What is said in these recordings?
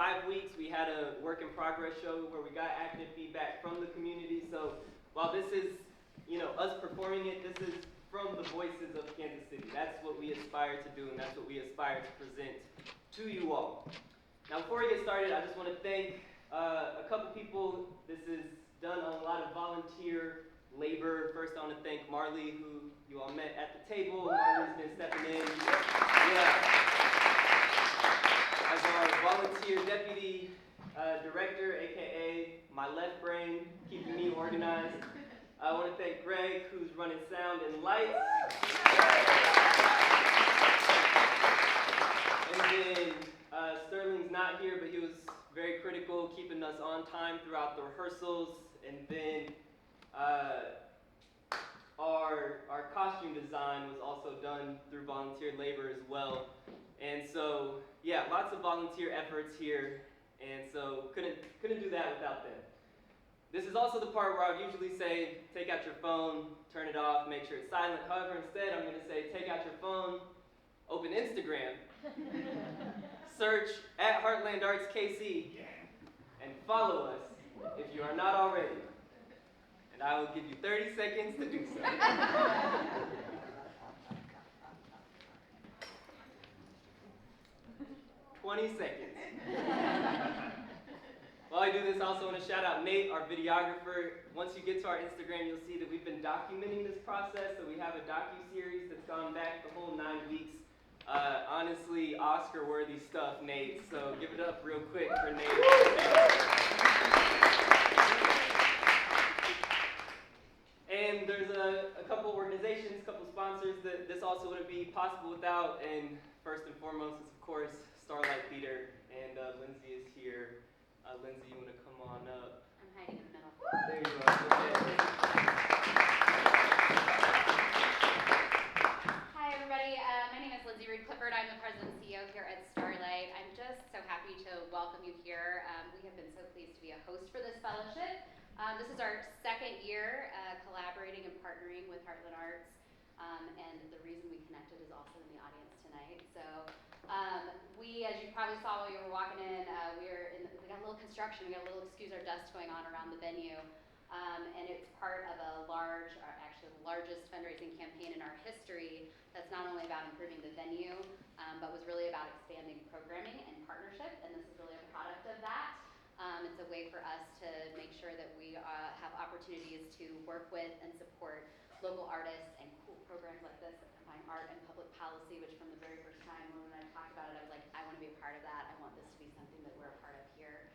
5 weeks, we had a work in progress show where we got active feedback from the community. So while this is, us performing it, this is from the voices of Kansas City. That's what we aspire to do, and that's what we aspire to present to you all. Now, before we get started, I just want to thank a couple people. This is done on a lot of volunteer labor. First, I want to thank Marley, who you all met at the table. Marley's been stepping in. As our volunteer deputy director, aka my left brain, keeping me organized. I want to thank Greg, who's running sound and lights. And then Sterling's not here, but he was very critical, keeping us on time throughout the rehearsals. And then our costume design was also done through volunteer labor as well. And so, yeah, lots of volunteer efforts here, and so couldn't do that without them. This is also the part where I would usually say, take out your phone, turn it off, make sure it's silent. However, instead I'm going to say, take out your phone, open Instagram, search at Heartland Arts KC, and follow us if you are not already. And I will give you 30 seconds to do so. 20 seconds. While I do this, I also want to shout out Nate, our videographer. Once you get to our Instagram, you'll see that we've been documenting this process. So we have a docu-series that's gone back the whole 9 weeks. Honestly, Oscar-worthy stuff, Nate. So give it up real quick for Nate. And there's a couple organizations, a couple sponsors that this also wouldn't be possible without. And first and foremost is, of course, Starlight Theater. And Lindsay is here. Lindsay, you want to come on up? I'm hiding in the middle. There you go. Hi, everybody. My name is Lindsay Reed-Clifford. I'm the president and CEO here at Starlight. I'm just so happy to welcome you here. We have been so pleased to be a host for this fellowship. This is our second year collaborating and partnering with Heartland Arts, and the reason we connected is also in the audience tonight. So we, as you probably saw while you were walking in, we got a little construction. We got a little excuse our dust going on around the venue, and it's part of a actually the largest fundraising campaign in our history. That's not only about improving the venue, but was really about expanding programming and partnership. And this is really a product of that. It's a way for us to make sure that we have opportunities to work with and support local artists and cool programs like this that combine art and public policy, which from the very first time when I talked about it, I was like, I want to be a part of that. I want this to be something that we're a part of here.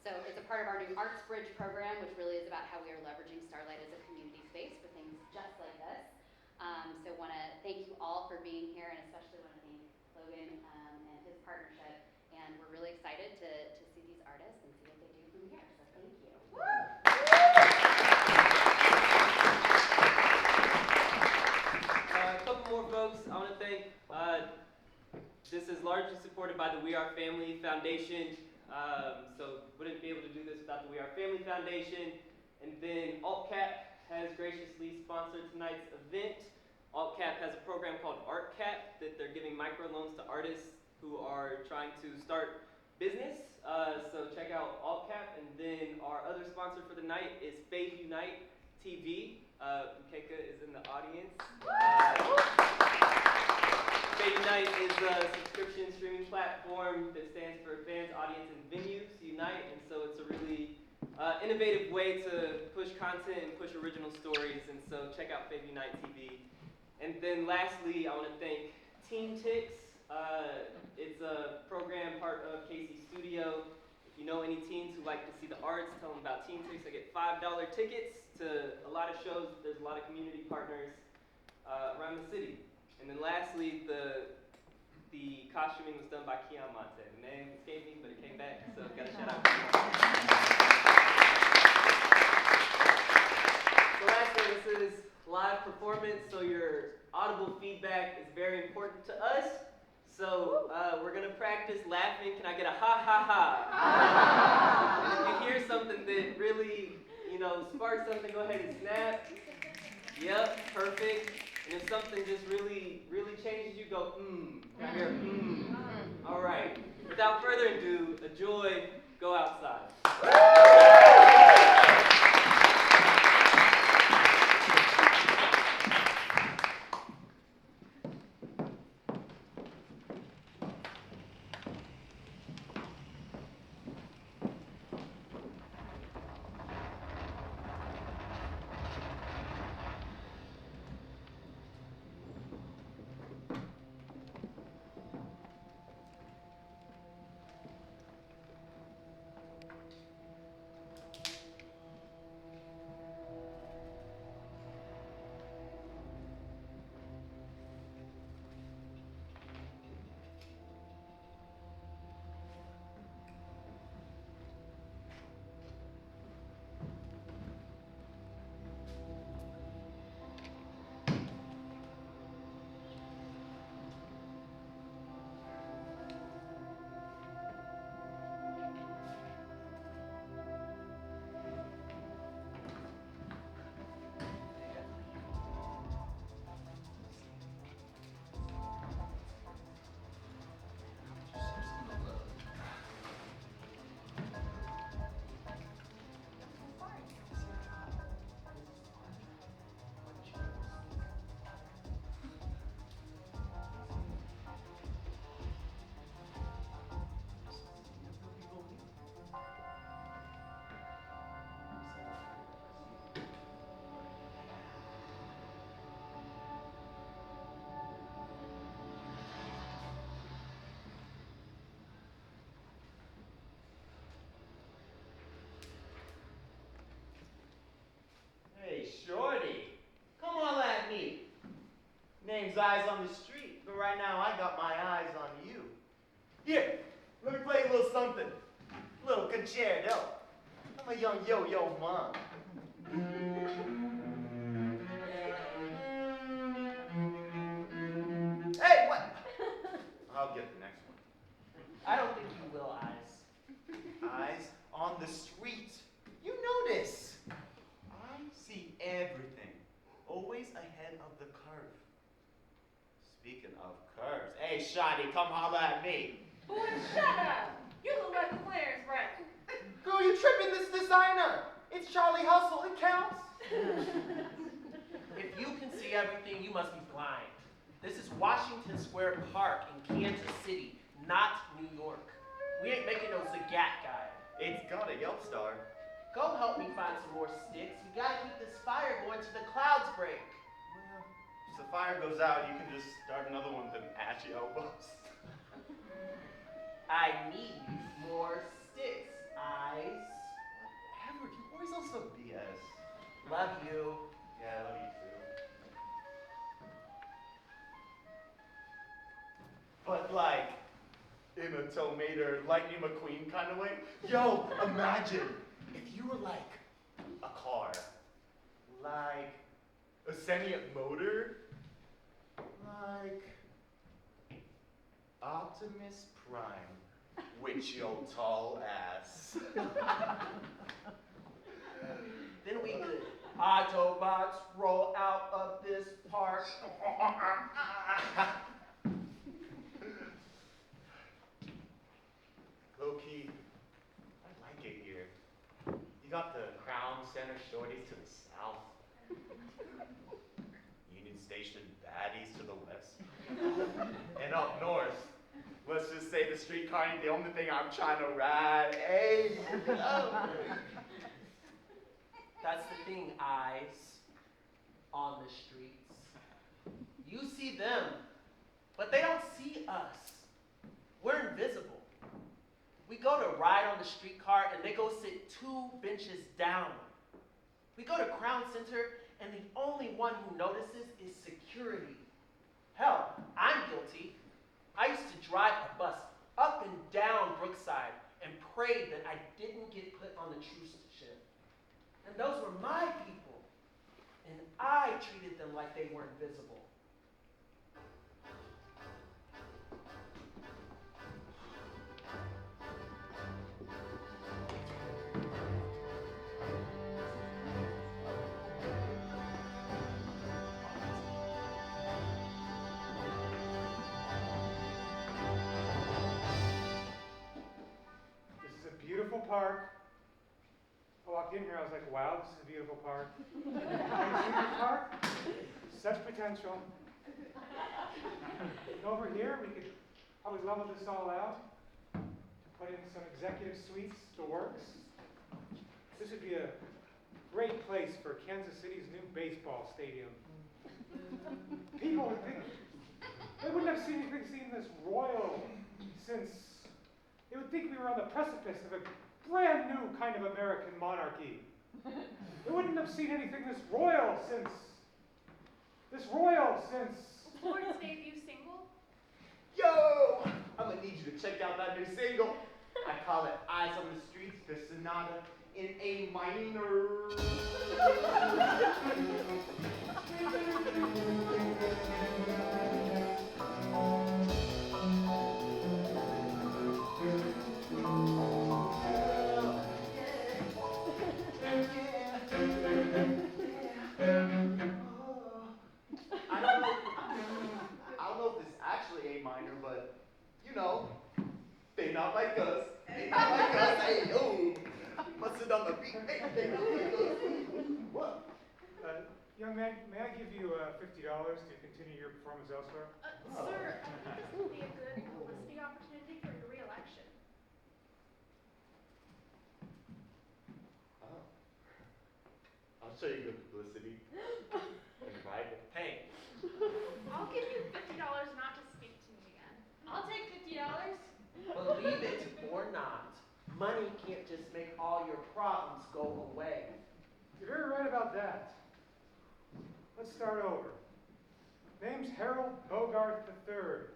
So it's a part of our new Arts Bridge program, which really is about how we are leveraging Starlight as a community space for things just like this. So want to thank you all for being here, and especially want to thank Logan and his partnership. And we're really excited to see these artists and see what they do from here. So thank you. A couple more folks I want to thank. This is largely supported by the We Are Family Foundation. So wouldn't be able to do this without the We Are Family Foundation. And then AltCap has graciously sponsored tonight's event. AltCap has a program called AltCap that they're giving microloans to artists who are trying to start business. So check out AltCap. And then our other sponsor for the night is Fav Unite TV. Bukeka is in the audience. Fav Unite is a subscription streaming platform that stands for Fans, Audience, and Venues Unite. And so it's a really innovative way to push content and push original stories. And so check out Fav Unite TV. And then lastly, I want to thank TeenTix. It's a program part of KC Studio. If you know any teens who like to see the arts, tell them about TeenTix. They get $5 tickets to a lot of shows. There's a lot of community partners around the city. And then lastly, the costuming was done by Keon Monte. The name escaped me, but it came back, so got a shout out to Keon. So lastly, this is live performance, so your audible feedback is very important to us. So we're gonna practice laughing. Can I get a ha ha ha? And if you hear something that really, sparks something, go ahead and snap. Yep, perfect. And if something just really, really changes, you go, I hear All right. Without further ado, a joy, go outside. Hey, shorty, come on at me. Name's Eyes on the Street, but right now I got my eyes on you. Here, let me play a little something. A little concerto. I'm a young yo-yo mom. Hey, what? I'll get the next one. I don't think you will, Eyes. Eyes on the street. You notice. I see everything. Always ahead of the curve. Speaking of curves, hey, Shotty, come holla at me. Boy, shut up! You look like a clearance rack. Girl, you tripping this designer. It's Charlie Hustle, it counts. If you can see everything, you must be blind. This is Washington Square Park in Kansas City, not New York. We ain't making no Zagat guy. It's got a Yelp star. Go help me find some more sticks. We gotta keep this fire going till the clouds break. Well, if the fire goes out, you can just start another one with them ashy elbows. I need more sticks, Eyes. Whatever, you always on some BS. Love you. Yeah, I love you too. But like, in a tomato Lightning McQueen kind of way. Yo, imagine if you were like a car, like a sentient motor, like Optimus Prime with your tall ass. Then we could Autobots roll out of this park. Low key, I like it here. You got the Crown Center shorties to the south, Union Station baddies to the west, and up north, let's just say the streetcar ain't the only thing I'm trying to ride. Hey, oh. That's the thing, Eyes on the streets. You see them, but they don't see us. We're invisible. We go to ride on the streetcar and they go sit 2 benches down. We go to Crown Center and the only one who notices is security. Hell, I'm guilty. I used to drive a bus up and down Brookside and prayed that I didn't get put on the truce ship. And those were my people. And I treated them like they were invisible. park. I walked in here, I was like, wow, this is a beautiful park. Have you seen the park? Such potential. And over here, we could probably level this all out, put in some executive suites, the works. This would be a great place for Kansas City's new baseball stadium. People would think, they wouldn't have seen this royal since, they would think we were on the precipice of a brand new kind of American monarchy. They wouldn't have seen anything this royal since. Florida's debut single? Yo! I'm gonna need you to check out that new single. I call it Eyes on the Streets, the Sonata in A minor. I don't know if this is actually A minor, but you know, they not like us. They not like us. Hey, yo. Must sit on the beat. Hey, what? Young man, may I give you $50 to continue your performance elsewhere? Sir, I think this would be a good publicity opportunity for your re-election. Oh. I'll show you good publicity. Invite it. Hey, I'll give you $50 not to speak to me again. I'll take $50. believe it or not, money can't just make all your problems go away. You're very right about that. Let's start over. Name's Harold Bogart III,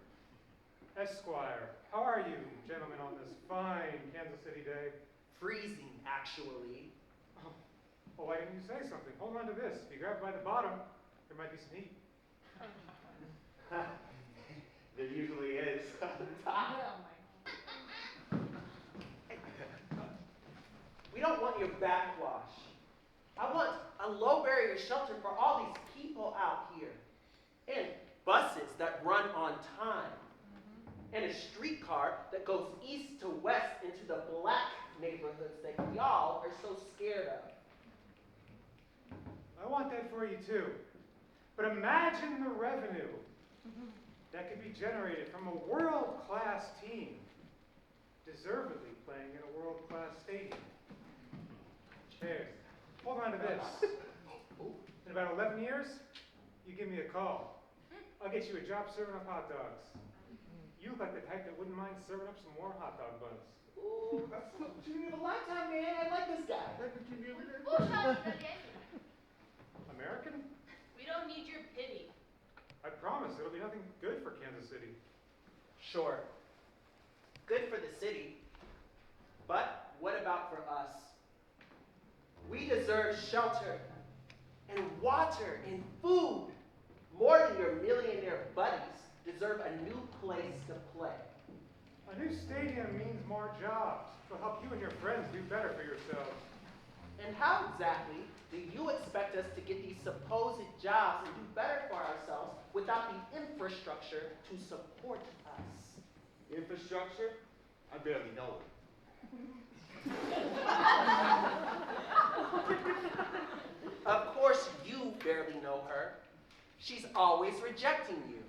Esquire. How are you, gentlemen, on this fine Kansas City day? Freezing, actually. Oh, why didn't you say something? Hold on to this. If you grab by the bottom, there might be some heat. There usually is. We don't want your backwash. I want a low barrier shelter for all these people out here. And buses that run on time. And a streetcar that goes east to west into the black neighborhoods that y'all are so scared of. I want that for you too. But imagine the revenue that could be generated from a world-class team deservedly playing in a world-class stadium. Cheers. Hold on to this. In about 11 years, you give me a call. I'll get you a job serving up hot dogs. You look like the type that wouldn't mind serving up some more hot dog buns. Ooh, that's an opportunity of a lifetime, man. I like this guy. That's what you do. American? We don't need your pity. I promise it'll be nothing good for Kansas City. Sure, good for the city, but what about for us? We deserve shelter and water and food. More than your millionaire buddies deserve a new place to play. A new stadium means more jobs. It'll help you and your friends do better for yourselves. And how exactly do you expect us to get these supposed jobs and do better for ourselves without the infrastructure to support us? Infrastructure? I barely know it. Of course you barely know her. She's always rejecting you.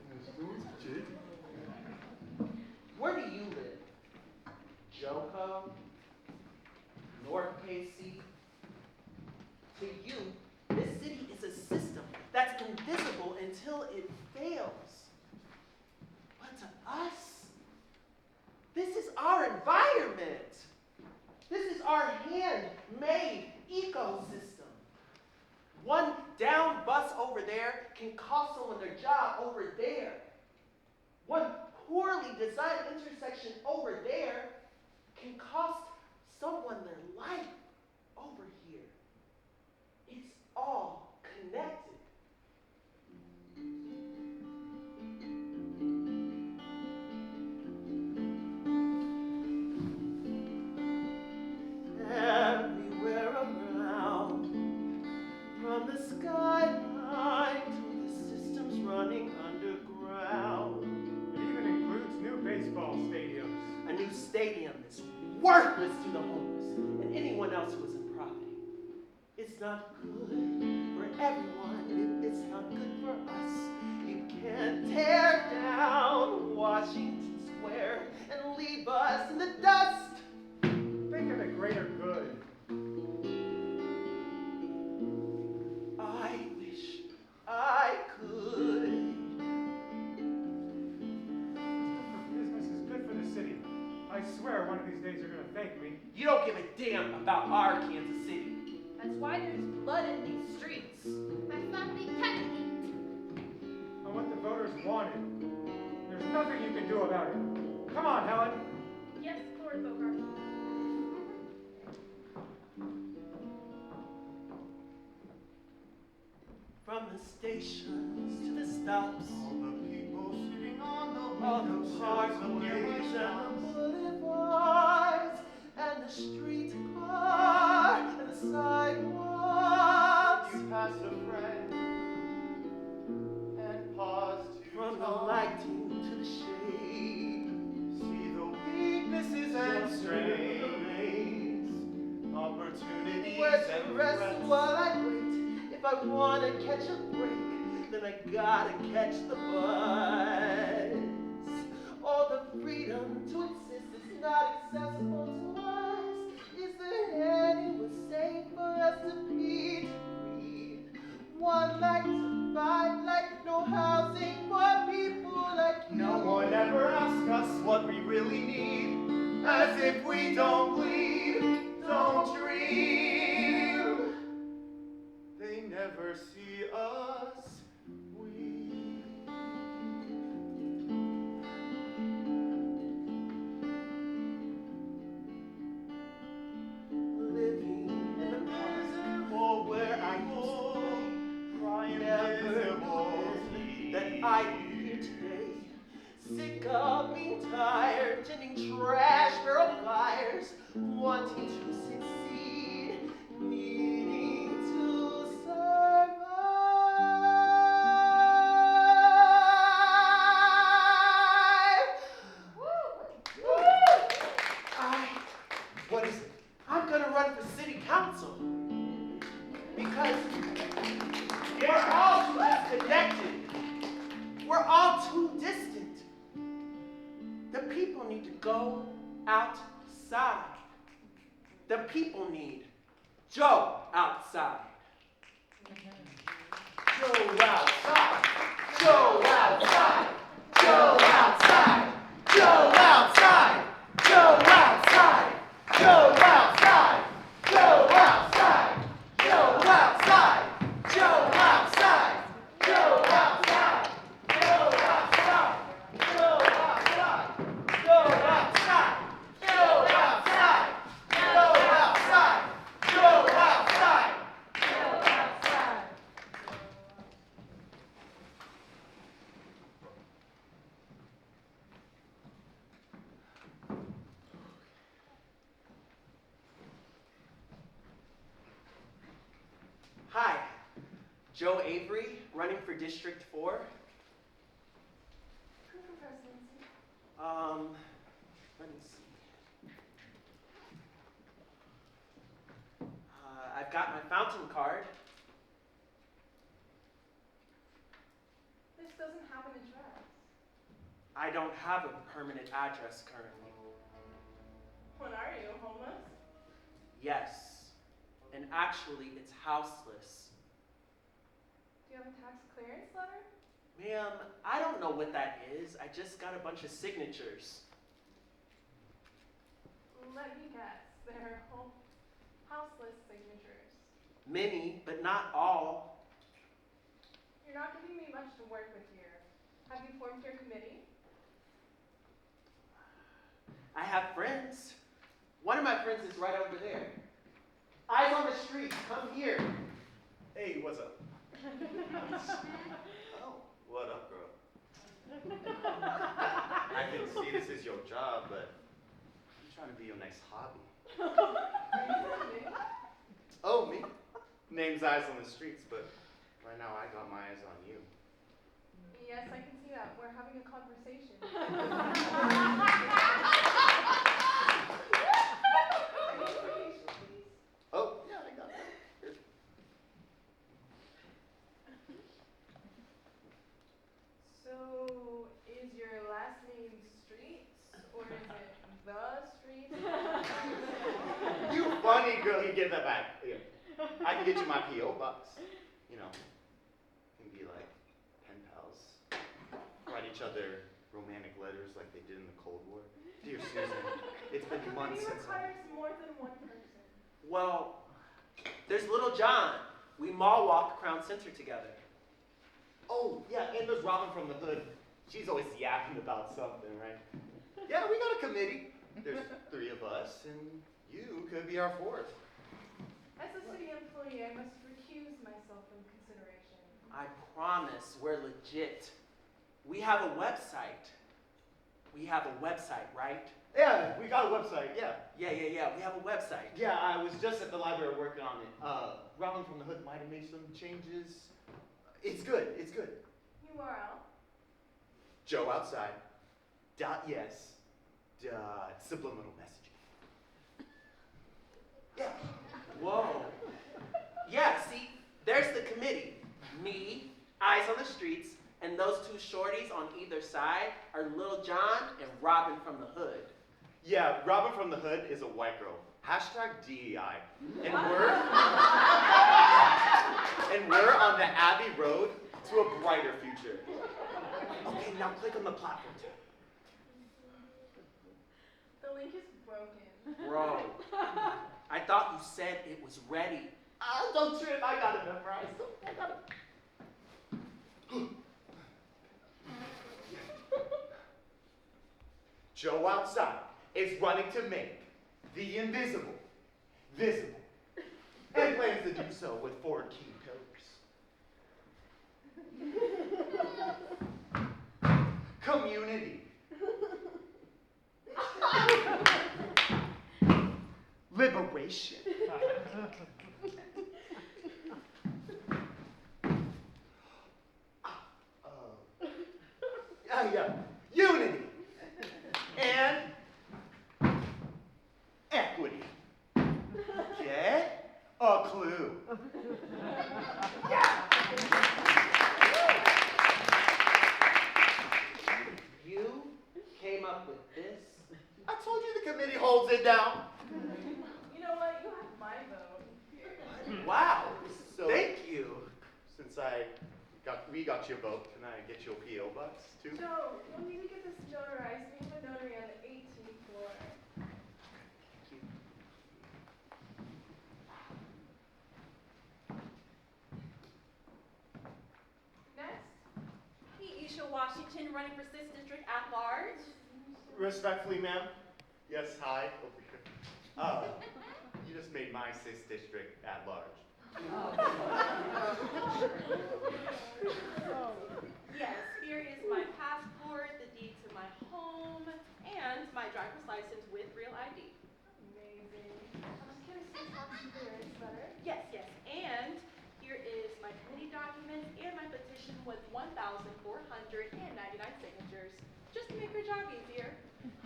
Where do you live? Joko? North KC? To you, this city is a system that's invisible until it fails. But to us, this is our environment. This is our handmade ecosystem. One down bus over there can cost someone their job over there. One poorly designed intersection over there can cost someone their life over here. It's all connected. Everywhere around, from the skyline to the systems running underground. It even includes new baseball stadiums. A new stadium is worthless to the homeless. else who isn't profiting. It's not good for everyone if it's not good for us. You can't tear down Washington Square and leave us in the dust. Think of the greater good. I wish I could. Business is good for the city. I swear one of these days you're gonna thank me. You don't give a damn about our Kansas City. That's why there's blood in these streets. My family can't eat. On what the voters wanted. There's nothing you can do about it. Come on, Helen. Yes, Lord Bogart. From the stations to the stops, All the people sitting on the all the parkways and the boulevards, and the streetcar and the sidewalks. You pass a friend and pause to From the talk. lighting to the shade, See the weaknesses and strains, opportunities where and to rest threats. while I wait. If I wanna catch a break, then I gotta catch the bus. All the freedom to exist is not accessible to us. Is there anywhere safe for us to be to breathe? One life to fight, like no housing for people like you. No one ever asks us what we really need, as if we don't bleed, don't dream. They never see us weep. Living in the Invisible where I people, crying never invisible that I'd be here today. Sick of being tired, tending trash barrel fires, wanting to succeed, needing to survive. What is it? I'm gonna run for city council because we're all too disconnected. We're all too distant. The people need to go outside. The people need Joe outside. Joe outside. Joe outside. Joe outside. Joe outside. Joe outside. Joe outside. Joe outside. Joe outside. Joe outside. Joe outside. Joe outside. Joe outside. Joe outside. Joe outside. Joe outside. Joe outside. Joe outside. Hi, Joe Avery, running for District 4. Let me see. I've got my fountain card. This doesn't have an address. I don't have a permanent address currently. What are you, homeless? Yes, and actually it's houseless. Do you have a tax clearance letter? Ma'am, I don't know what that is. I just got a bunch of signatures. Let me guess. They're houseless signatures. Many, but not all. You're not giving me much to work with here. Have you formed your committee? I have friends. One of my friends is right over there. Eyes on the street, come here. Hey, what's up? Oh, what up, girl? I can see this is your job, but I'm trying to be your next hobby. Oh, me? Name's Eyes on the Streets, but right now I got my eyes on you. Yes, I can see that. We're having a conversation. give that back. Here. I can get you my P.O. box. You know, can be like pen pals. Write each other romantic letters like they did in the Cold War. Dear Susan, it's been months It since requires more than one person. Well, there's little John. We mall walk Crown Center together. Oh, yeah, and there's Robin from the Hood. She's always yapping about something, right? Yeah, we got a committee. There's 3 of us, and you could be our 4th. As a city employee, I must recuse myself from consideration. I promise we're legit. We have a website. We have a website, right? Yeah, we got a website, yeah. Yeah. We have a website. Yeah, I was just at the library working on it. Robin from the Hood might have made some changes. It's good. URL. Joe outside. .yes. Subliminal messaging. Yeah. Whoa. Yeah, see, there's the committee. Me, eyes on the streets, and those 2 shorties on either side are Little John and Robin from the Hood. Yeah, Robin from the Hood is a white girl. #DEI. And we're on the Abbey Road to a brighter future. Okay, now click on the platform tab. The link is broken. Bro, I thought you said it was ready. Oh, don't trip, I got it memorized. Joe outside is running to make the invisible visible, and plans to do so with 4 key pillars. Community. Liberation. Unity. And equity. Get a clue. Yeah. You came up with this? I told you the committee holds it down. You know what? You have my vote. Wow, So, thank you. since we got your vote, can I get your P.O. box too? Joe, you'll need to get this notarized. We have a notary on the 18th floor. Next. Hey, Isha Washington, running for 6th District at large. Respectfully, ma'am. Yes, hi. Over here. You just made my 6th district at large. Yes, here is my passport, the deed to my home, and my driver's license with real ID. Amazing. Can I see top clearance letter? Yes, and here is my committee documents and my petition with 1,499 signatures, just to make your job easier.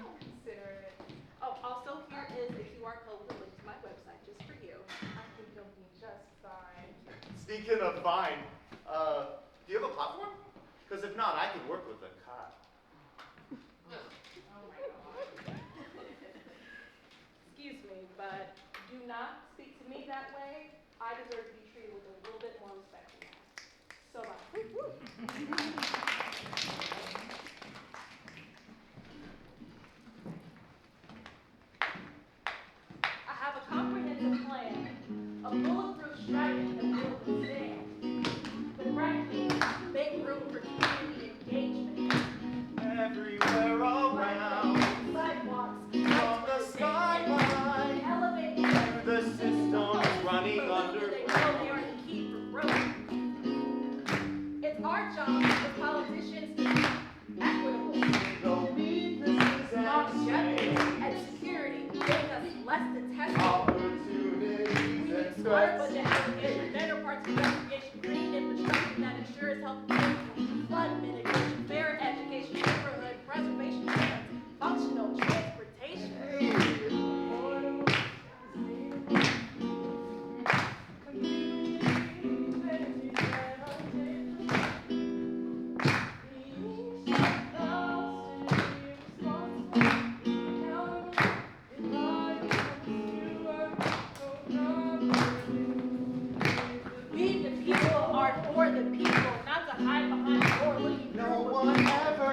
I'll consider it. Oh, also here is a QR code with a link to my website, just for you. I think you'll be just fine. Speaking of fine, do you have a platform? Because if not, I can work with a cot. Oh my God. Excuse me, but do not speak to me that way. I deserve to be treated with a little bit more respect than that. So bye. I have a comprehensive plan, a bulletproof strategy to build the stand. But frankly, make room for community engagement. Everywhere around, Sidewalks, from the skyline, elevated the system's running under. they know they are the key for growth. It's our job as politicians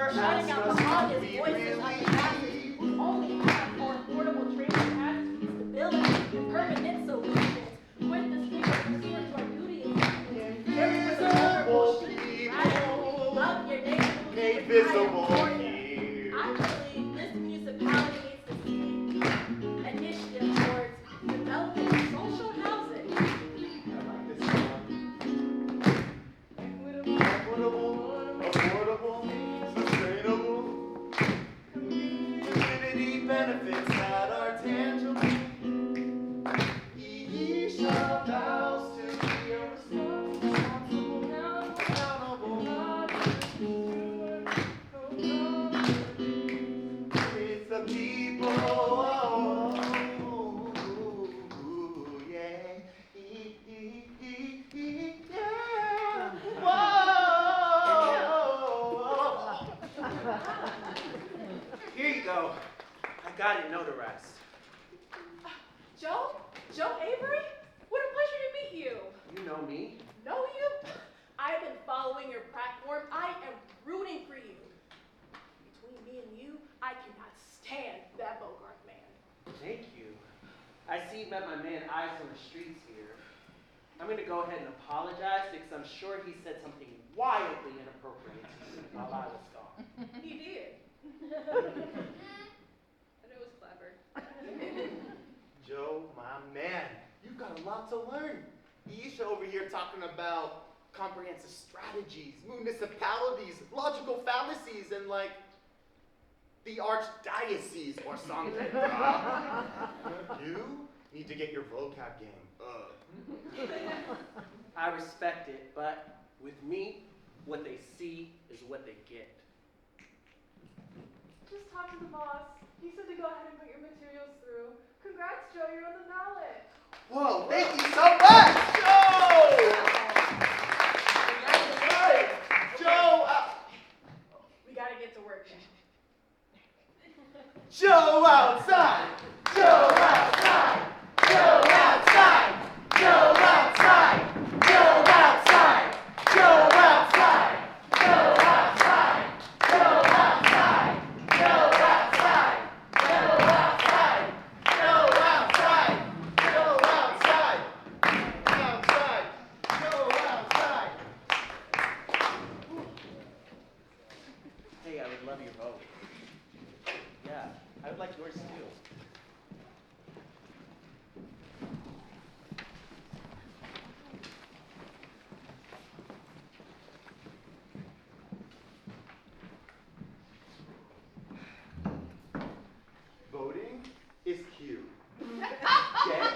You're shutting out the honest voices of the masses who only ask for affordable transit paths, stability, and permanent solutions. Quit the speaker pursuant to our duty and caring for the vulnerable should be radical. Love your neighbor. Made visible I here. believe this municipality needs to see initiative towards developing social housing. I like this one. Equitable, affordable, sustainable. Community benefits that are tangible. Ye shall vows to be a responsible, accountable. With the people, yeah. Yeah. Whoa. Here you go. I got it notarized. Joe Avery? What a pleasure to meet you. You know me. Know you? I've been following your platform. I am rooting for you. Between me and you, I cannot stand that Bogart man. Thank you. I see you met my man Eyes on the streets here. I'm going to go ahead and apologize because I'm sure he said something wildly inappropriate to you while I was gone. He did. But it was clever. Joe, my man, you've got a lot to learn. Isha over here talking about comprehensive strategies, municipalities, logical fallacies, and like the archdiocese or something. You need to get your vocab game up. I respect it, but with me, what they see is what they get. Just talk to the boss. He said to go ahead and put your materials through. Congrats, Joe, you're on the ballot. Whoa, thank you so much, Joe! Joe, We gotta get to work now. Joe outside! Joe outside! Joe outside! Joe outside! Joe outside! Joe outside! Joe outside! Joe outside! Joe outside! Joe outside! Joe outside! Joe outside! Outside! Joe outside! Hey, I would love your vote. Yeah, I would like yours too. Voting is cute. Get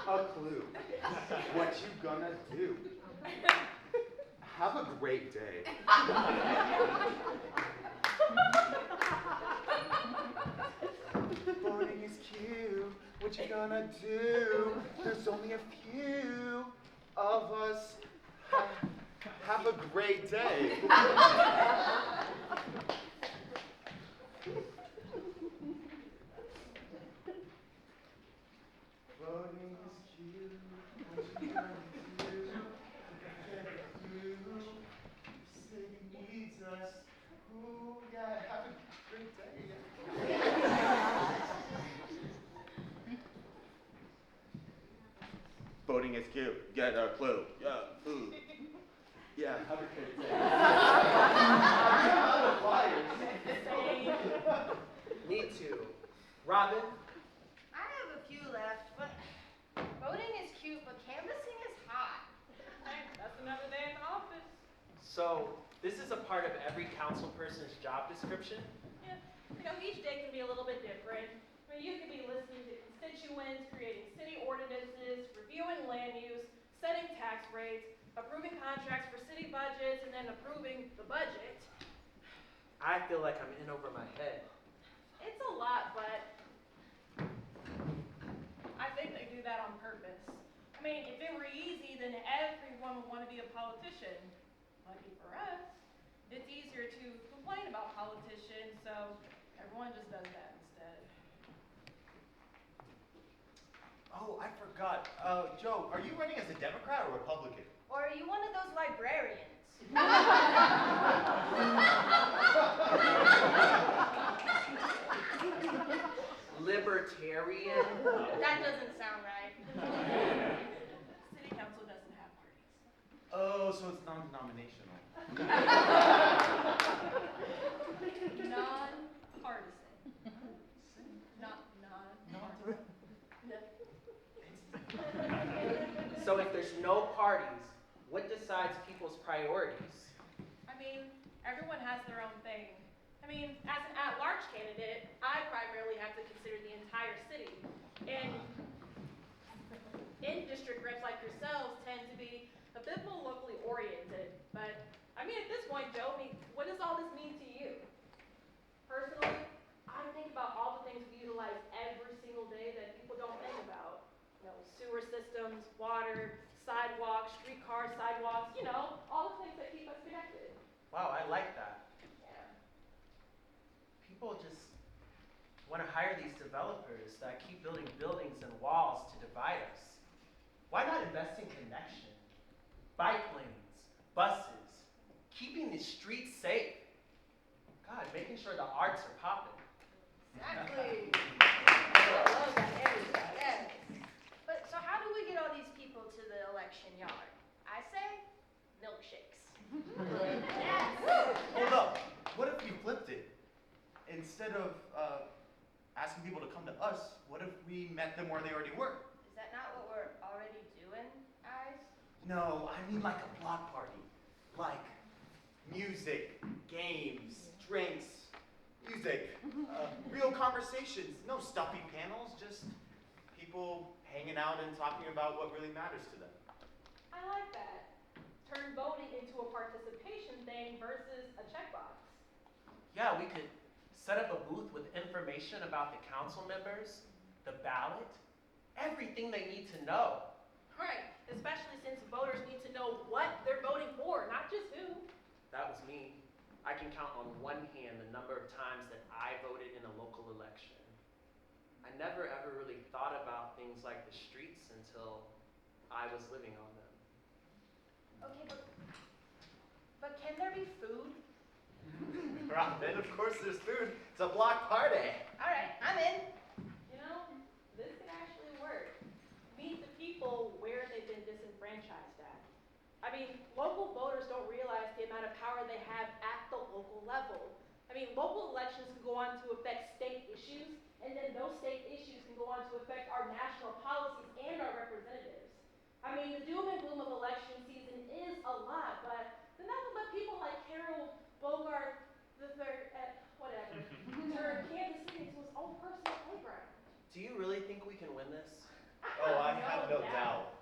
a clue. What you gonna do? Have a great day. Voting is cute. What you gonna do? There's only a few of us. Have a great day. Voting is cute. What you gonna do? City needs us. Ooh, yeah, have a great day. Voting is cute. Get a clue. Yeah, food. Yeah, have a great day. Out of flyers. Me too. Robin? I have a few left, but voting is cute, but canvassing is hot. That's another day in the office. So, this is a part of every council person's job description? Yeah, each day can be a little bit different. I mean, you could be listening to constituents, creating city ordinances, reviewing land use, setting tax rates, approving contracts for city budgets, and then approving the budget. I feel like I'm in over my head. It's a lot, but I think they do that on purpose. I mean, if it were easy, then everyone would want to be a politician. Lucky for us, it's easier to complain about politicians, so everyone just does that instead. Oh, I forgot. Joe, are you running as a Democrat or Republican? Or are you one of those librarians? libertarian? That doesn't sound right. City council doesn't have parties. Oh, so it's non-denominational. Non-partisan. Not non-partisan. So if there's no parties, what decides people's priorities? I mean, everyone has their own thing. I mean, as an at-large candidate, I primarily have to consider the entire city. And in-district reps like yourselves tend to be a bit more locally oriented. But, I mean, at this point, Joe, what does all this mean to you? Personally, I think about all the things we utilize every single day that people don't think about. You know, sewer systems, water, sidewalks, streetcars, sidewalks, you know, all the things that keep us connected. Wow, I like that. Yeah. People just want to hire these developers that keep building buildings and walls to divide us. Why not invest in connection? Bike lanes, buses, keeping the streets safe. God, making sure the arts are popping. Exactly. I love that energy. Yes. But so how do we get all these people to the election yard? I say milkshakes. Yes. Hold up. What if we flipped it? Instead of asking people to come to us, what if we met them where they already were? Is that not what we're already doing, guys? No, I mean like a block party. Like music, games, drinks, music, real conversations. No stuffy panels, just people hanging out and talking about what really matters to them. I like that. Turn voting into a participation thing versus a checkbox. Yeah, we could set up a booth with information about the council members, the ballot, everything they need to know. Right, especially since voters need to know what they're voting for, not just who. That was me. I can count on one hand the number of times that I voted in a local election. I never ever really thought about things like the streets until I was living on them. Okay, but can there be food? Robin, of course there's food. It's a block party. All right, I'm in. You know, this could actually work. Meet the people where they've been disenfranchised at. I mean, local voters don't realize the amount of power they have at the local level. I mean, local elections can go on to affect state issues, and then those state issues can go on to affect our national policies and our representatives. I mean, the doom and gloom of election season is a lot, but then nothing but people like Carol Bogart III, whatever, turned Kansas City into his own personal playground. Do you really think we can win this? Oh, I have no doubt.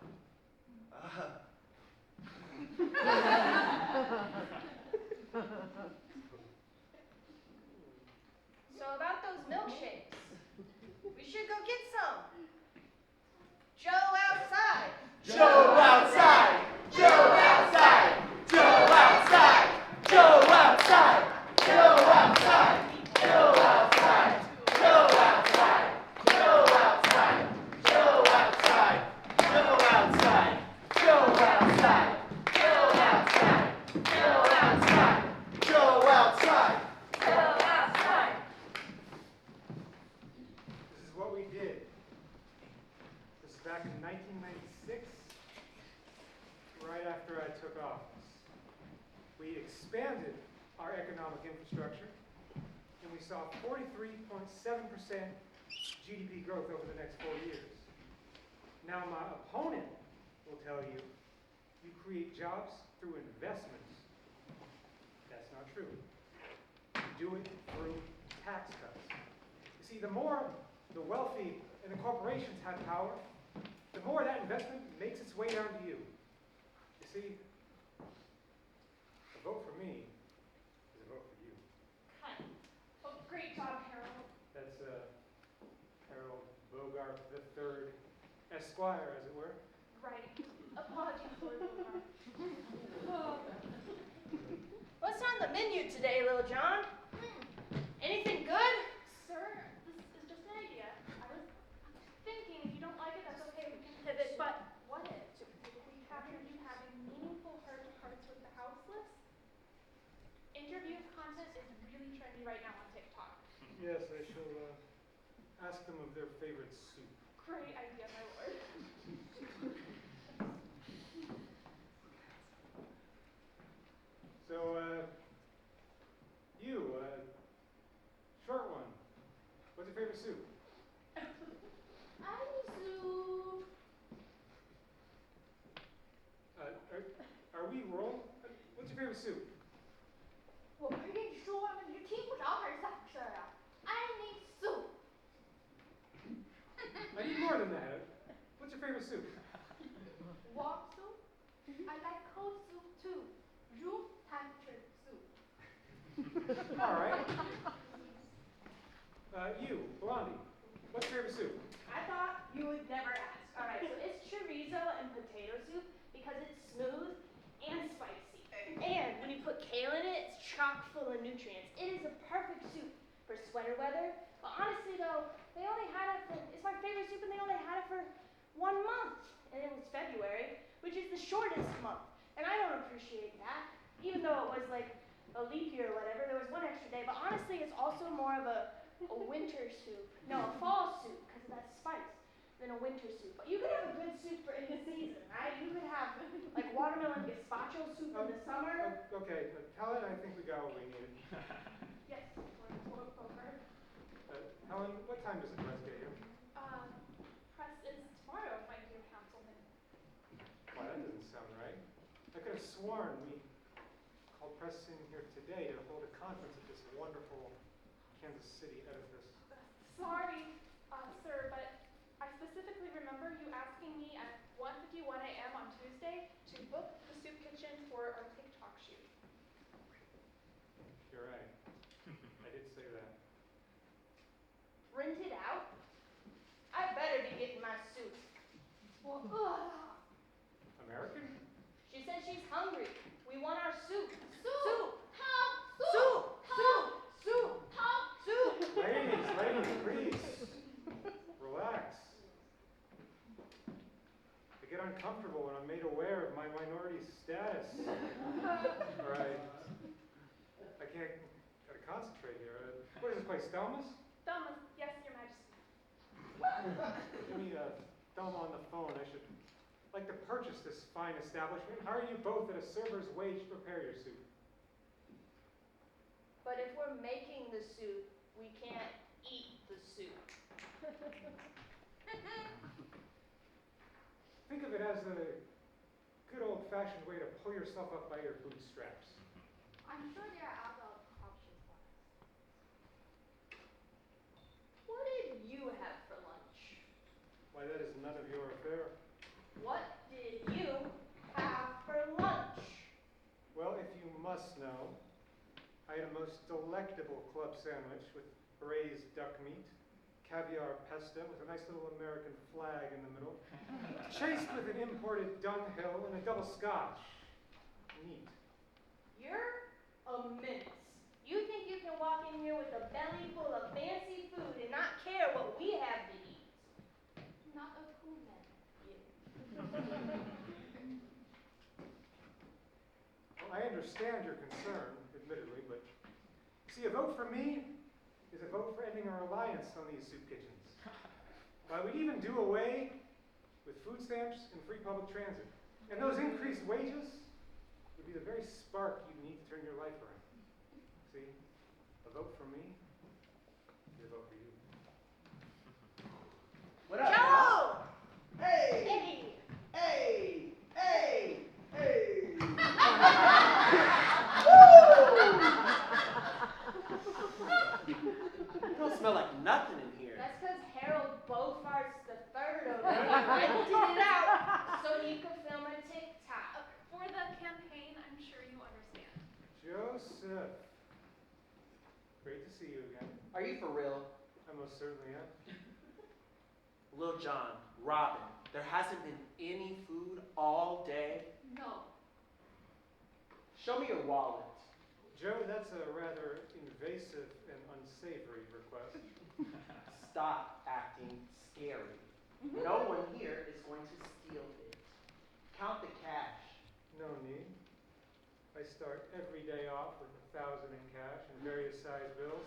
So about those milkshakes, we should go get some. Joe outside. Joe outside! Joe outside! Joe outside! Joe outside! Joe outside! Joe outside! Joe outside! Joe outside! Joe outside! Joe outside! Joe outside! Joe outside! Joe outside! Joe outside! Joe outside. This is what we did. This is back in 1996, right after I took office. We expanded our economic infrastructure, and we saw 43.7% GDP growth over the next 4 years. Now my opponent will tell you, you create jobs through investments. That's not true. You do it through tax cuts. You see, the more the wealthy and the corporations have power, the more that investment makes its way down to you. You see, a vote for me is a vote for you. Hi. Oh, great job, Harold. That's Harold Bogart III, Esquire, as it were. Right. Apologies for the remark. What's on the menu today, Lil John? Anything good? Sir, this is just an idea. I was thinking if you don't like it, that's okay. We can pivot. But what if we captured you having meaningful heart-to-hearts with the house list? Interview content is really trendy right now on TikTok. Yes, I shall ask them of their favorite soup. Great idea, my lord. So, you, short one, what's your favorite soup? soup. Are we roll? What's your favorite soup? 我不是跟你说了吗？你是听不着还是咋回事啊 I need soup. I need more than that. What's your favorite soup? Warm soup. I like cold soup too. Room temperature soup. All right. You, Blondie, what's your favorite soup? I thought you would never ask. All right, so it's chorizo and potato soup because it's smooth and spicy. And when you put kale in it, it's chock full of nutrients. It is a perfect soup for sweater weather. But honestly though, they only had it for, it's my favorite soup and they only had it for 1 month. And it was February, which is the shortest month. And I don't appreciate that. Even though it was like a leap year or whatever, there was 1 extra day. But honestly, it's also more of a winter soup. No, a fall soup, because of that spice, than a winter soup. But you could have a good soup for in the season, right? You could have like watermelon gazpacho soup in the summer. Okay, Helen, I think we got what we needed. Yes, over. Helen, what time does the press get here? Press is tomorrow, my dear councilman. Why, that doesn't sound right. I could have sworn we called press in here today to hold a conference at this wonderful Kansas City edifice. Sorry, sir, but I specifically remember you asking me at 1:51 a.m. on Tuesday to book the soup kitchen for our TikTok shoot. You're right. I did say that. Rent it out? I better be getting my soup. Well, American? She said she's hungry. We want our soup. Soup. Soup. Soup. Ladies, please. Relax. I get uncomfortable when I'm made aware of my minority status. All right. I gotta concentrate here. What is this place, Thelma's? Thomas, yes, your majesty. Give me Thelma on the phone. I should like to purchase this fine establishment. Hire you both at a server's wage to prepare your soup. But if we're making the soup, we can't eat the soup. Think of it as a good old-fashioned way to pull yourself up by your bootstraps. I'm sure there are other options for us. What did you have for lunch? Why, that is none of your affair. What did you have for lunch? Well, if you must know, I had a most delectable club sandwich with braised duck meat, caviar pesto with a nice little American flag in the middle, chased with an imported dunghill and a double scotch. Neat. You're a menace. You think you can walk in here with a belly full of fancy food and not care what we have to eat? Not a cool man, you. Well, I understand your concern, admittedly, but see, a vote for me is a vote for ending our reliance on these soup kitchens. Why, we'd even do away with food stamps and free public transit. And those increased wages would be the very spark you'd need to turn your life around. See, a vote for me is a vote for you. What up? Joe! Hey! Hey! Hey! Hey! It don't smell like nothing in here. That's because Harold Beaufart's the third over there rented it out so he could film a TikTok. For the campaign, I'm sure you understand. Joseph. Great to see you again. Are you for real? I most certainly am. Lil John, Robin, there hasn't been any food all day? No. Show me your wallet. Joe, that's a rather invasive and unsavory request. Stop acting scary. No one here is going to steal it. Count the cash. No need. I start every day off with 1,000 in cash and various size bills.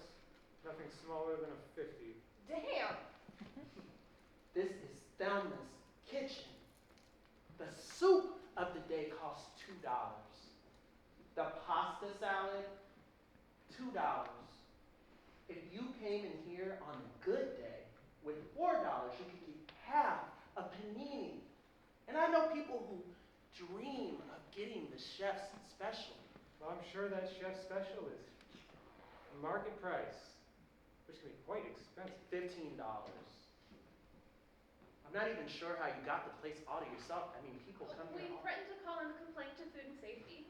Nothing smaller than a 50. Damn. This is Thelma's kitchen. The soup of the day costs $2. The pasta salad, $2. If you came in here on a good day with $4, you could get half a panini. And I know people who dream of getting the chef's special. Well, I'm sure that chef's special is market price, which can be quite expensive. $15. I'm not even sure how you got the place all to yourself. I mean, people come We here all threatened to call in a complaint to food and safety.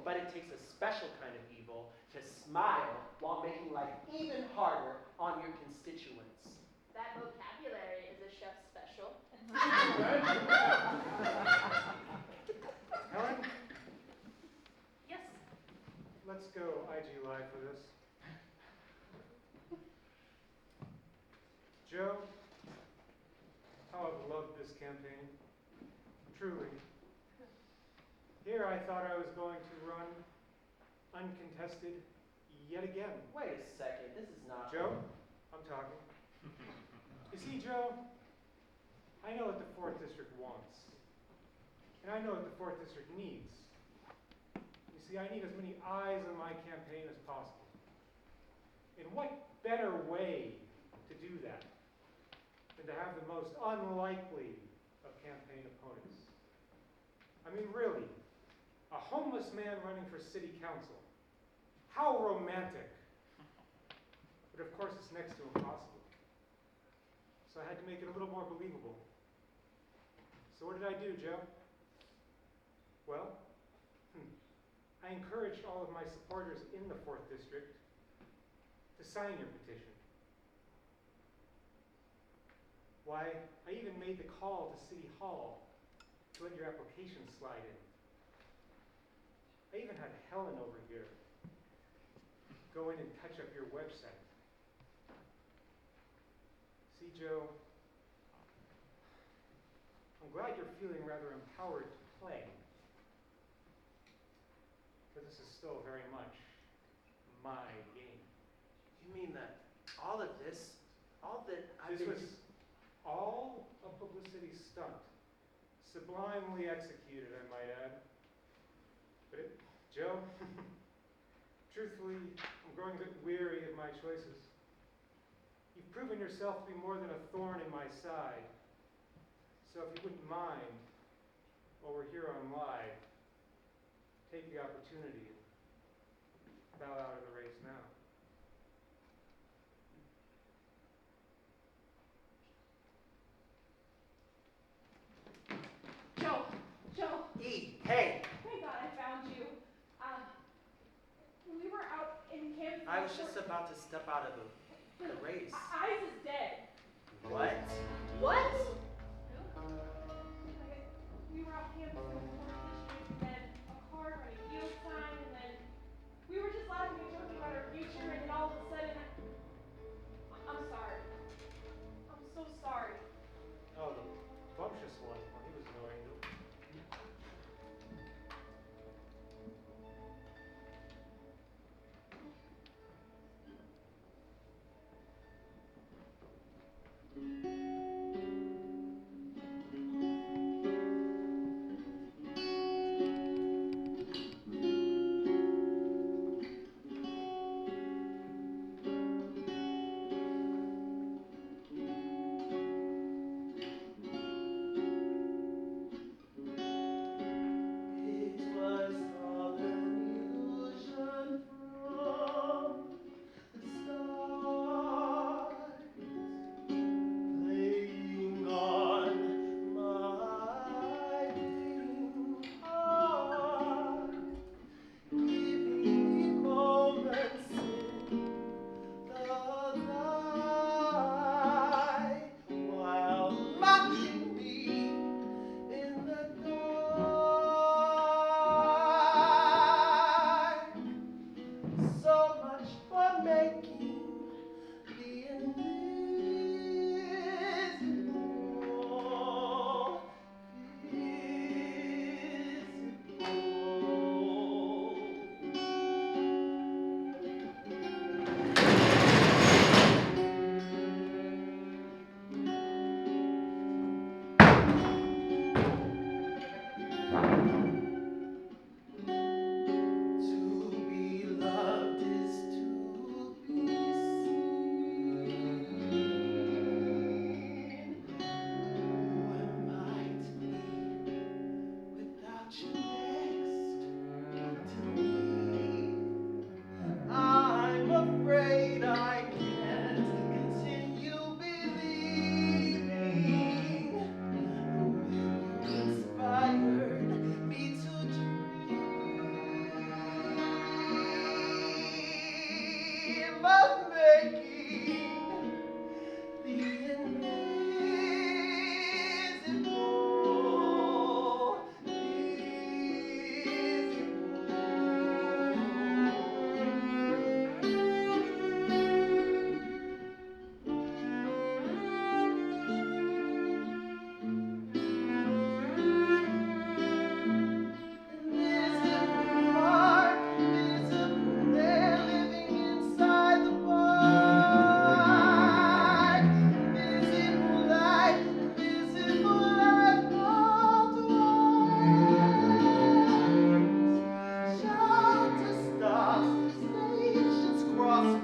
But it takes a special kind of evil to smile while making life even harder on your constituents. That vocabulary is a chef's special. Helen, Yes. let's go IG Live for this. Joe, how I've loved this campaign. Truly. Here I thought I was going to run uncontested yet again. Wait a second, this is not... Joe, I'm talking. You see, Joe, I know what the 4th District wants. And I know what the 4th District needs. You see, I need as many eyes on my campaign as possible. And what better way to do that than to have the most unlikely of campaign opponents? I mean, really, a homeless man running for city council. How romantic. But of course, it's next to impossible. So I had to make it a little more believable. So what did I do, Joe? Well, I encouraged all of my supporters in the 4th District to sign your petition. Why, I even made the call to City Hall to let your application slide in. I even had Helen over here go in and touch up your website. See, Joe, I'm glad you're feeling rather empowered to play. But this is still very much my game. You mean that all of this, all that I've This been... was all a publicity stunt. Sublimely executed, I might add. But Joe, truthfully, I'm growing a bit weary of my choices. You've proven yourself to be more than a thorn in my side. So if you wouldn't mind, while we're here on live, take the opportunity and bow out of the race now. Joe. Hey! Thank God I found you. When we were out in Kansas. I was just about to step out of the race. Eyes is dead. What? What? We were out camping in the 4th District, and then a car ran a yield sign, and then we were just laughing and joking about our future, and then all of a sudden, I'm sorry. I'm so sorry. Oh, the bumptious one. Well, he was no angel.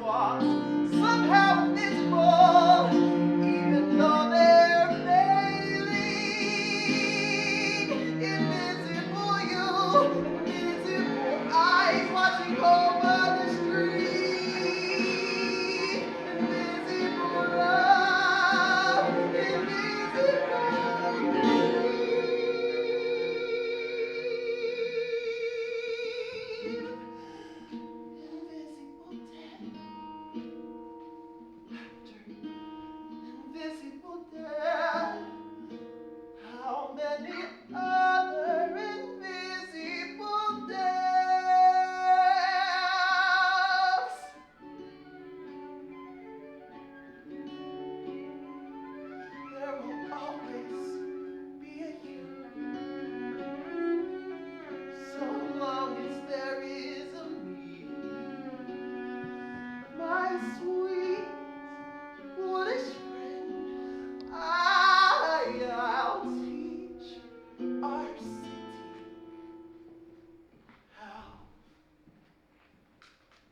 walks, somehow invisible, even though they're failing. Invisible you, invisible eyes watching over the street. Invisible love, invisible invisible death. How many other invisible deaths? There will always be a you, so long as there is a me, my sweet, foolish friend. I'll teach our city how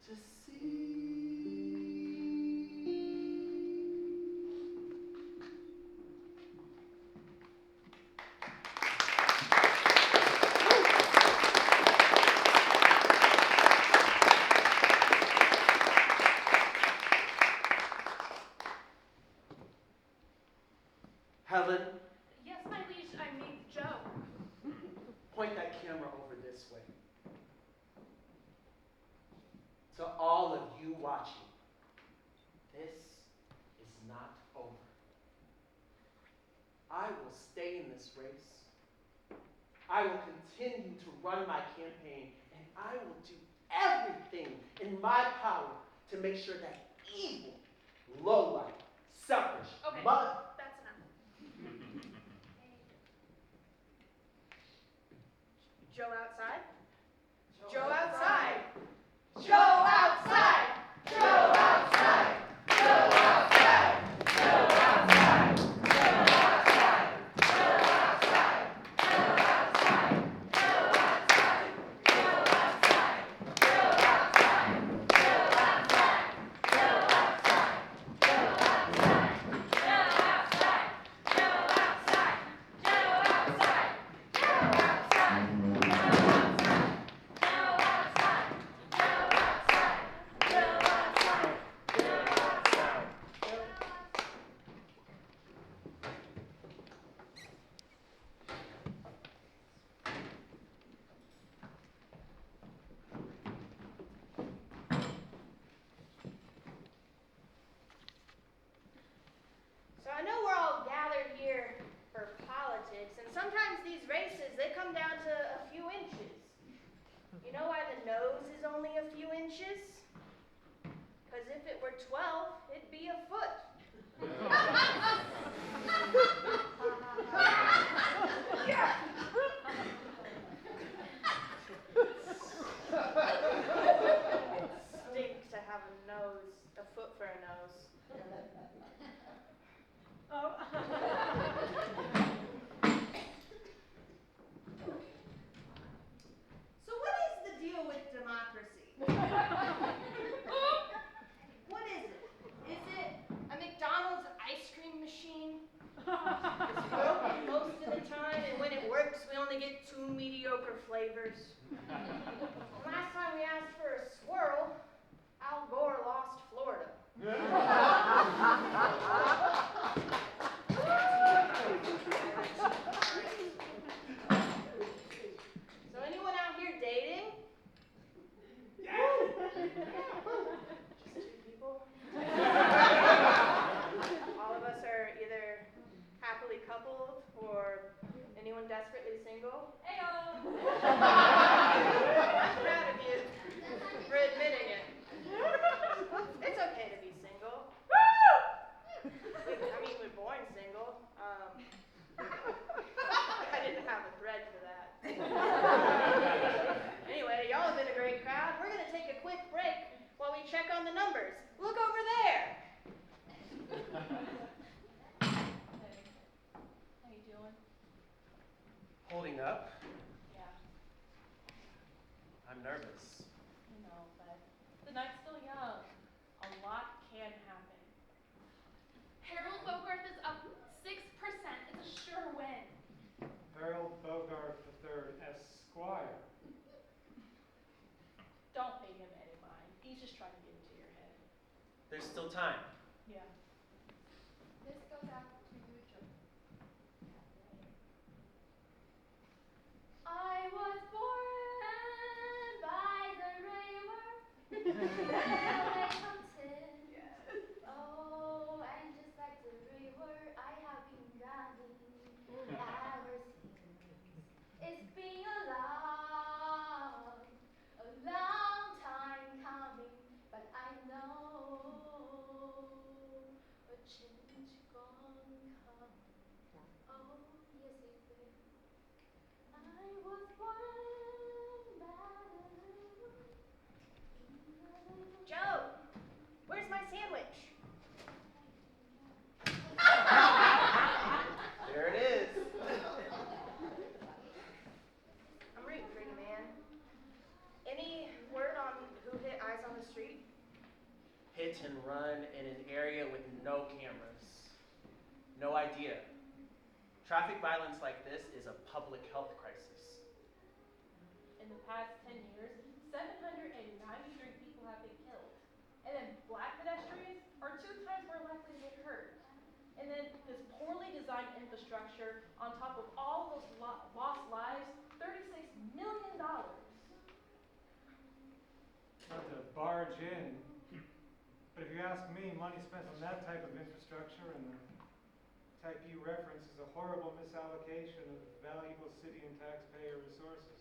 to see. Helen, Yes, my liege, I mean Joe. point that camera over this way. To all of you watching, this is not over. I will stay in this race. I will continue to run my campaign, and I will do everything in my power to make sure that evil, lowlife, selfish, Okay, mother. that's enough. Joe outside? Joe outside! Joe outside! Joe outside! Joe outside! Joe outside! Joe outside! Joe outside! Joe outside! Joe outside! Joe outside! Joe outside! Joe outside! Joe outside! Joe outside! Joe outside! Joe outside! Joe outside! Joe outside! So I know we're all gathered here for politics, and sometimes these races, they come down to a few inches. You know why the nose is only a few inches? Because if it were 12, it'd be a foot. Yeah. Stinks to have a nose, a foot for a nose. Oh. So what is the deal with democracy? What is it? Is it a McDonald's ice cream machine? It's broken most of the time, and when it works, we only get 2 mediocre flavors. Last time we asked for a swirl, Al Gore lost Florida. So anyone out here dating? Just 2 people? All of us are either happily coupled or anyone desperately single? Ayo! I'm proud of you for admitting it. It's okay to be single. I mean, we're born single. I didn't have a thread for that. Anyway, y'all have been a great crowd. We're going to take a quick break while we check on the numbers. Look over there. How you doing? Holding up. Yeah, I'm nervous. I know, but the night's still young. I'll trying to get into your head. There's still time. Yeah. This goes out to you, Joe. I was born by the river. LA mountain. Yes. Oh, and just like the river, I have been drowning ever since. It's been a long time coming, but I know a change gonna come. Oh, yes it will. I was born by the river. Joe, where's my sandwich? There it is. I'm rooting for you, man. Any word on who hit Eyes on the Street? Hit and run in an area with no cameras. No idea. Traffic violence like this is a public health crisis. In the past 10 years, 793 people have been killed. And then black pedestrians are 2 times more likely to get hurt. And then this poorly designed infrastructure on top of all those lost lives, $36 million. Not to barge in, but if you ask me, money spent on that type of infrastructure and the type you reference is a horrible misallocation of valuable city and taxpayer resources.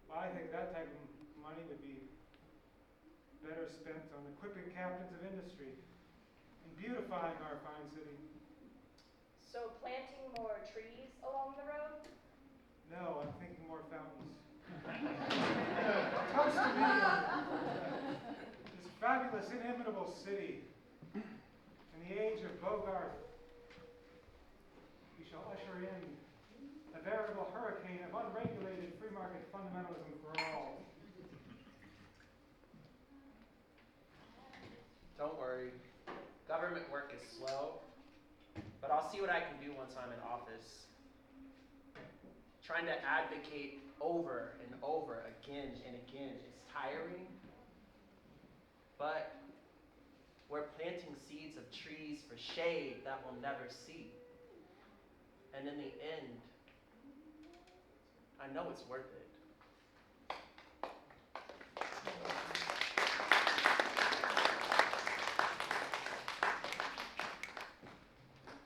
Well, I think that type of money would be better spent on equipping captains of industry and beautifying our fine city. So planting more trees along the road? No, I'm thinking more fountains. Toast to me, this fabulous, inimitable city. In the age of Bogart, we shall usher in a veritable hurricane of unregulated free market fundamentalism for all. Don't worry. Government work is slow, but I'll see what I can do once I'm in office. Trying to advocate over and over again and again is tiring, but we're planting seeds of trees for shade that we'll never see. And in the end, I know it's worth it.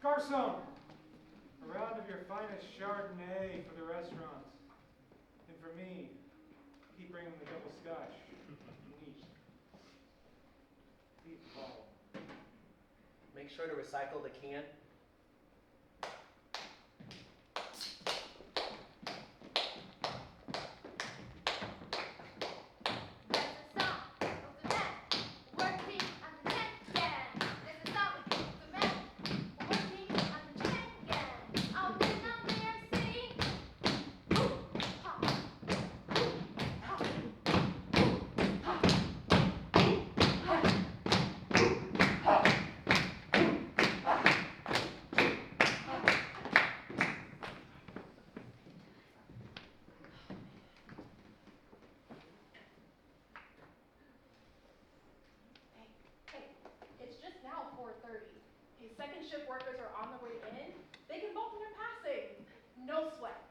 Garçon, a round of your finest Chardonnay for the restaurant. And for me, keep bringing the double scotch. Neat. Deep ball. Make sure to recycle the can. Second shift workers are on their way in. They can vote when they're passing. No sweat.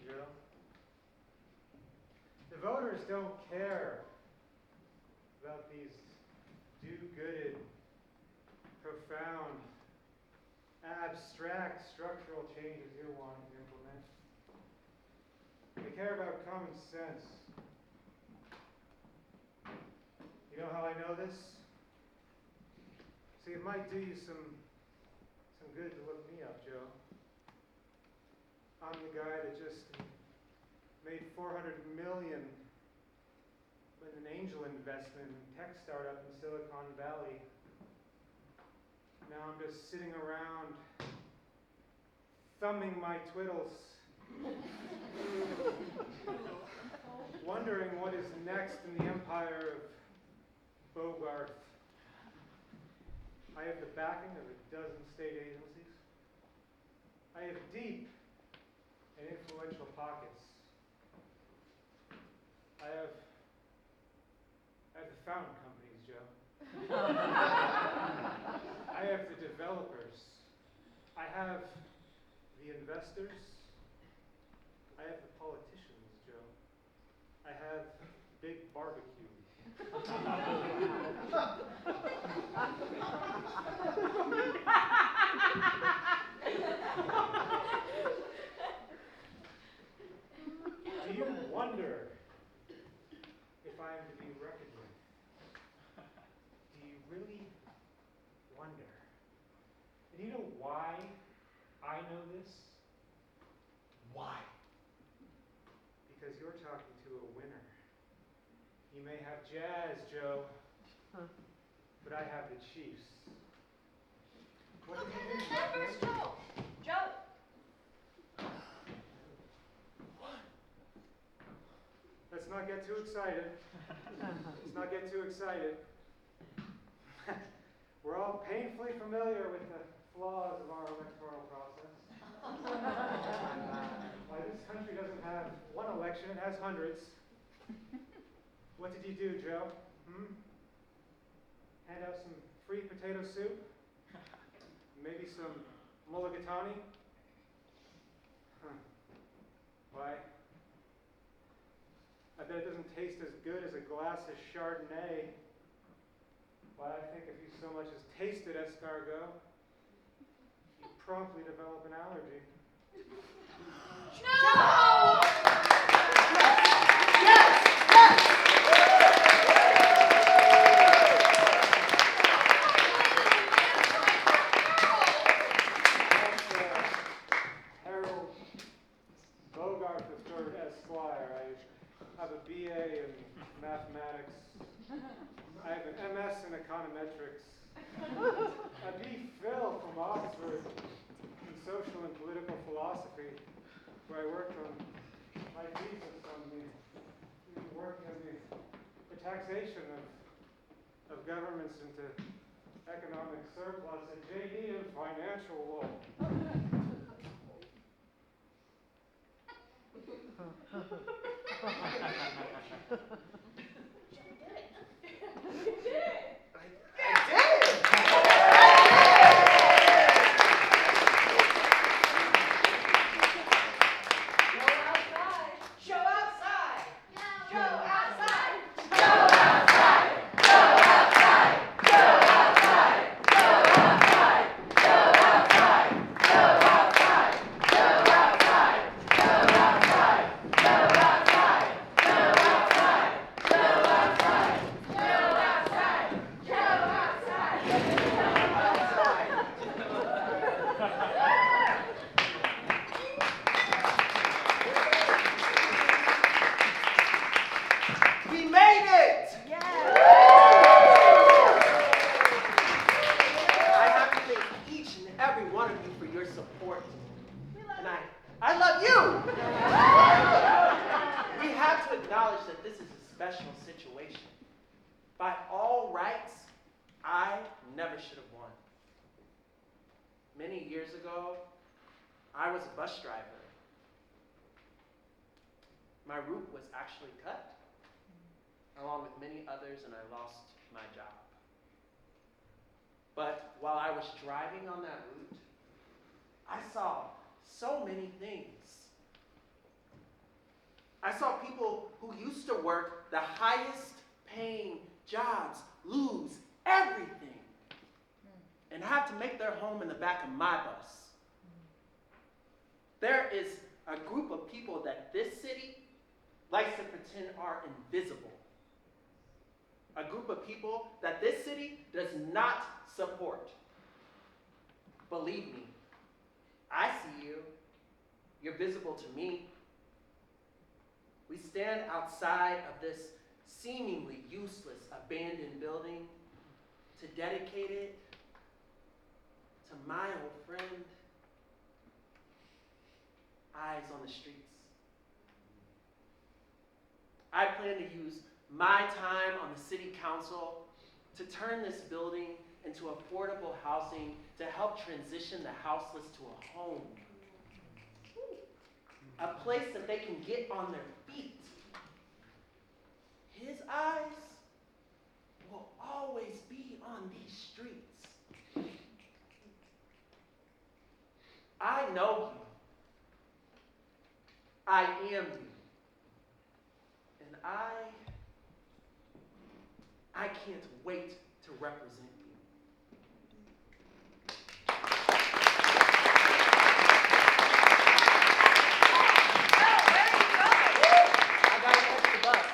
Joe? The voters don't care about these do-gooded, profound, abstract structural changes you're wanting to implement. They care about common sense. You know how I know this? See, it might do you some good to look me up, Joe. I'm the guy that just made $400 million with an angel investment in a tech startup in Silicon Valley. Now I'm just sitting around thumbing my twiddles, wondering what is next in the empire of Bogart. I have the backing of a dozen state agencies. I have deep and influential pockets. I have the fountain companies, Joe. I have the developers. I have the investors. I have the politicians, Joe. I have big barbecue. Do you wonder if I am to be reckoned with? Do you really wonder? And you know why I know this? Why? Because you're talking to a winner. You may have jazz, Joe, but I have the Chiefs. What did you do? Numbers, Joe. Joe. Let's not get too excited. Let's not get too excited. We're all painfully familiar with the flaws of our electoral process. Why this country doesn't have one election, it has hundreds. What did you do, Joe? Hand out some free potato soup? Maybe some mulligatawny? Why? I bet it doesn't taste as good as a glass of Chardonnay. Why, I think if you so much as tasted escargot, you'd promptly develop an allergy. Joe! Harold Bogart III, Esquire. I have a BA in mathematics. I have an MS in econometrics. A B. Phil from Oxford in social and political philosophy, where I worked on my thesis on the taxation of governments into economic surplus, a JD in financial law. I was a bus driver. My route was actually cut, along with many others, and I lost my job. But while I was driving on that route, I saw so many things. I saw people who used to work the highest paying jobs lose everything and have to make their home in the back of my bus. There is a group of people that this city likes to pretend are invisible. A group of people that this city does not support. Believe me, I see you. You're visible to me. We stand outside of this seemingly useless abandoned building to dedicate it to my old friend, Eyes on the Streets. I plan to use my time on the city council to turn this building into affordable housing to help transition the houseless to a home. A place that they can get on their feet. His eyes will always be on these streets. I know you. I am you. And I can't wait to represent you. I got an extra bus.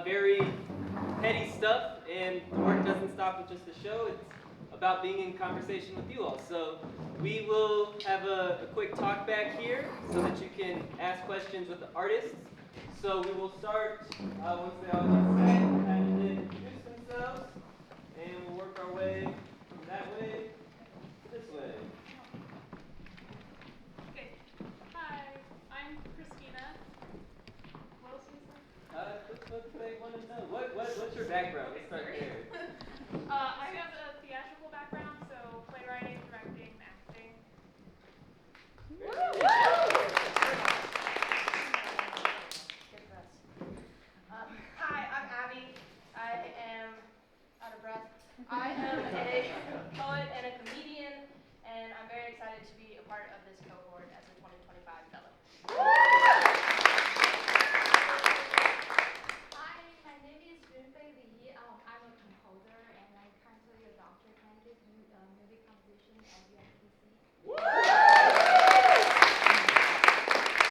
Very petty stuff, and the work doesn't stop with just the show. It's about being in conversation with you all. So we will have a quick talk back here so that you can ask questions with the artists. So we will start once they all get set, have them introduce themselves, and we'll work our way from that way to this way. Okay. Hi, I'm Christina. What else did you say? What they want to know? What's your background? Let's start there. I have a theatrical background, so playwriting, directing, acting. Hi, I'm Abby. I am out of breath. I am a poet and a